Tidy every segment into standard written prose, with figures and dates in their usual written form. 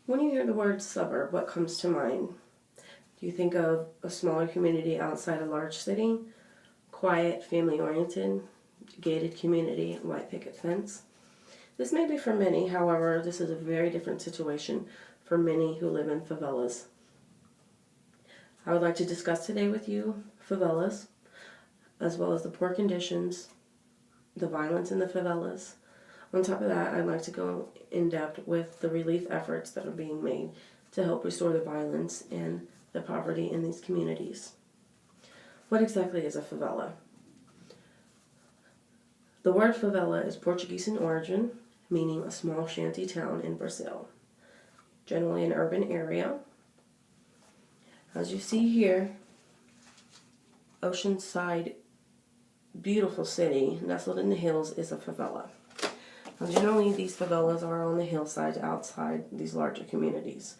When you hear the word suburb, what comes to mind? Do you think of a smaller community outside a large city? Quiet, family-oriented, gated community, white picket fence? This may be for many, however, this is a very different situation for many who live in favelas. I would like to discuss today with you favelas, as well as the poor conditions, the violence in the favelas. On top of that, I'd like to go in depth with the relief efforts that are being made to help restore the violence and the poverty in these communities. What exactly is a favela? The word favela is Portuguese in origin, meaning a small shanty town in Brazil, generally an urban area. As you see here, Oceanside, beautiful city, nestled in the hills, is a favela. Now, generally, these favelas are on the hillsides outside these larger communities.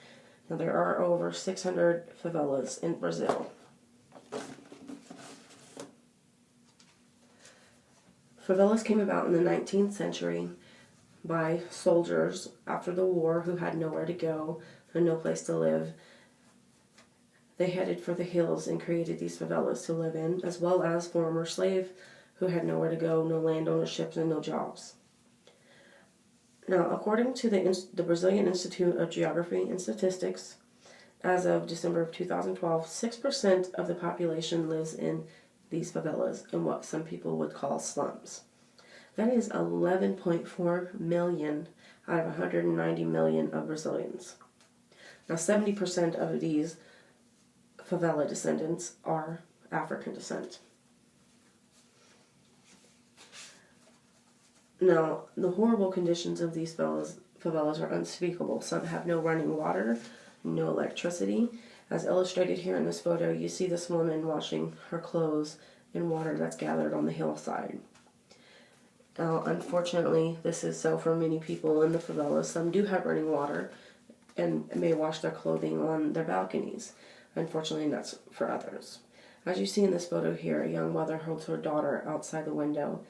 Now, there are over 600 favelas in Brazil. Favelas came about in the 19th century by soldiers after the war who had nowhere to go and no place to live. They headed for the hills and created these favelas to live in, as well as former slaves who had nowhere to go, no land ownership, and no jobs. Now, according to the Brazilian Institute of Geography and Statistics, as of December of 2012, 6% of the population lives in these favelas, in what some people would call slums. That is 11.4 million out of 190 million of Brazilians. Now, 70% of these favela descendants are African descent. Now, the horrible conditions of these favelas are unspeakable. Some have no running water, no electricity. As illustrated here in this photo, you see this woman washing her clothes in water that's gathered on the hillside. Now, unfortunately, this is so for many people in the favelas. Some do have running water and may wash their clothing on their balconies. Unfortunately, that's for others. As you see in this photo here, a young mother holds her daughter outside the window.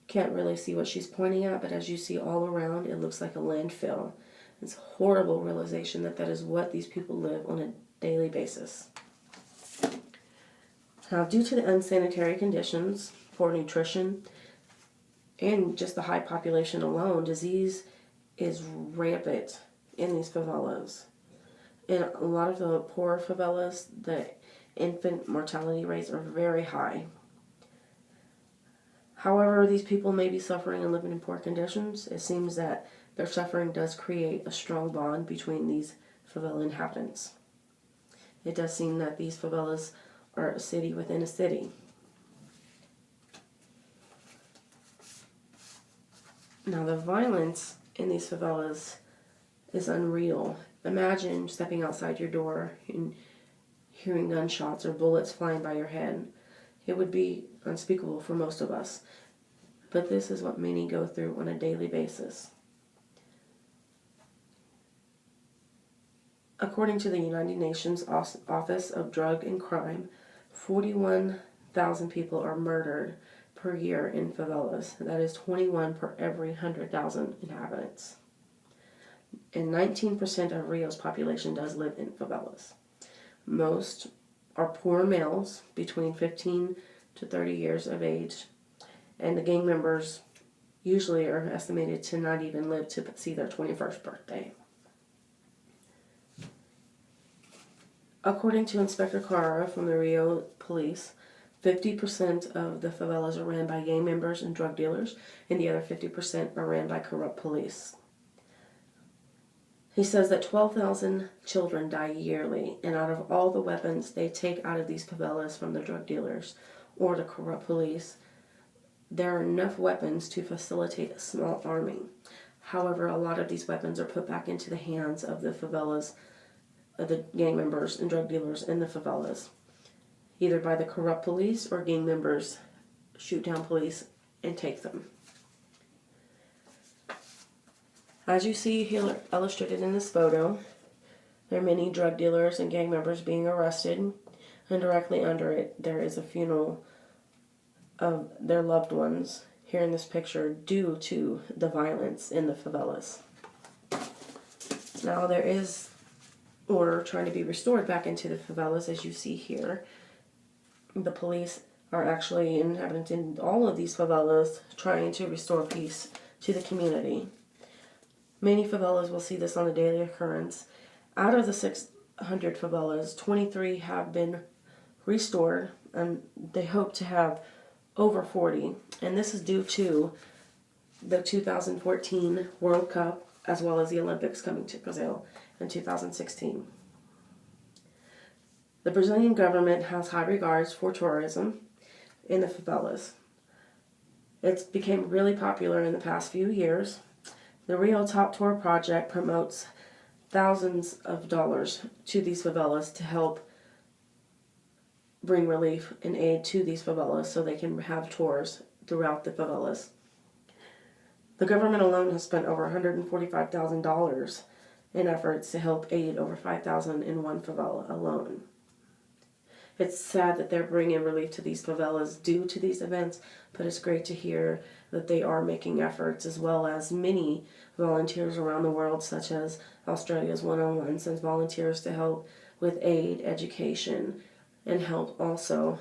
Can't really see what she's pointing at, but as you see all around, it looks like a landfill. It's a horrible realization that that is what these people live on a daily basis. Now, due to the unsanitary conditions, poor nutrition, and just the high population alone, disease is rampant in these favelas. In a lot of the poor favelas, the infant mortality rates are very high. However, these people may be suffering and living in poor conditions. It seems that their suffering does create a strong bond between these favela inhabitants. It does seem that these favelas are a city within a city. Now, the violence in these favelas is unreal. Imagine stepping outside your door and hearing gunshots or bullets flying by your head. It would be unspeakable for most of us. But this is what many go through on a daily basis. According to the United Nations Office of Drug and Crime, 41,000 people are murdered per year in favelas. That is 21 per every 100,000 inhabitants. And 19% of Rio's population does live in favelas. Most are poor males between 15 to 30 years of age, and the gang members usually are estimated to not even live to see their 21st birthday. According to Inspector Cara from the Rio Police, 50% of the favelas are ran by gang members and drug dealers, and the other 50% are ran by corrupt police. He says that 12,000 children die yearly, and out of all the weapons they take out of these favelas from the drug dealers or the corrupt police, there are enough weapons to facilitate a small army. However, a lot of these weapons are put back into the hands of the favelas, of the gang members and drug dealers in the favelas, either by the corrupt police or gang members shoot down police and take them. As you see here illustrated in this photo, there are many drug dealers and gang members being arrested, and directly under it there is a funeral of their loved ones here in this picture due to the violence in the favelas. Now there is order trying to be restored back into the favelas, as you see here. The police are actually inhabiting all of these favelas, trying to restore peace to the community. Many favelas will see this on a daily occurrence. Out of the 600 favelas, 23 have been restored, and they hope to have over 40. And this is due to the 2014 World Cup, as well as the Olympics coming to Brazil in 2016. The Brazilian government has high regards for tourism in the favelas. It's become really popular in the past few years. The Rio Top Tour project promotes thousands of dollars to these favelas to help bring relief and aid to these favelas so they can have tours throughout the favelas. The government alone has spent over $145,000 in efforts to help aid over 5,000 in one favela alone. It's sad that they're bringing relief to these favelas due to these events, but it's great to hear that they are making efforts, as well as many volunteers around the world, such as Australia's 101 sends volunteers to help with aid, education, and help also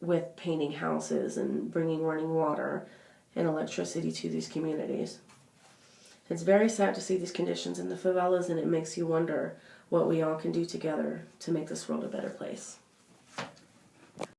with painting houses and bringing running water and electricity to these communities. It's very sad to see these conditions in the favelas, and it makes you wonder what we all can do together to make this world a better place.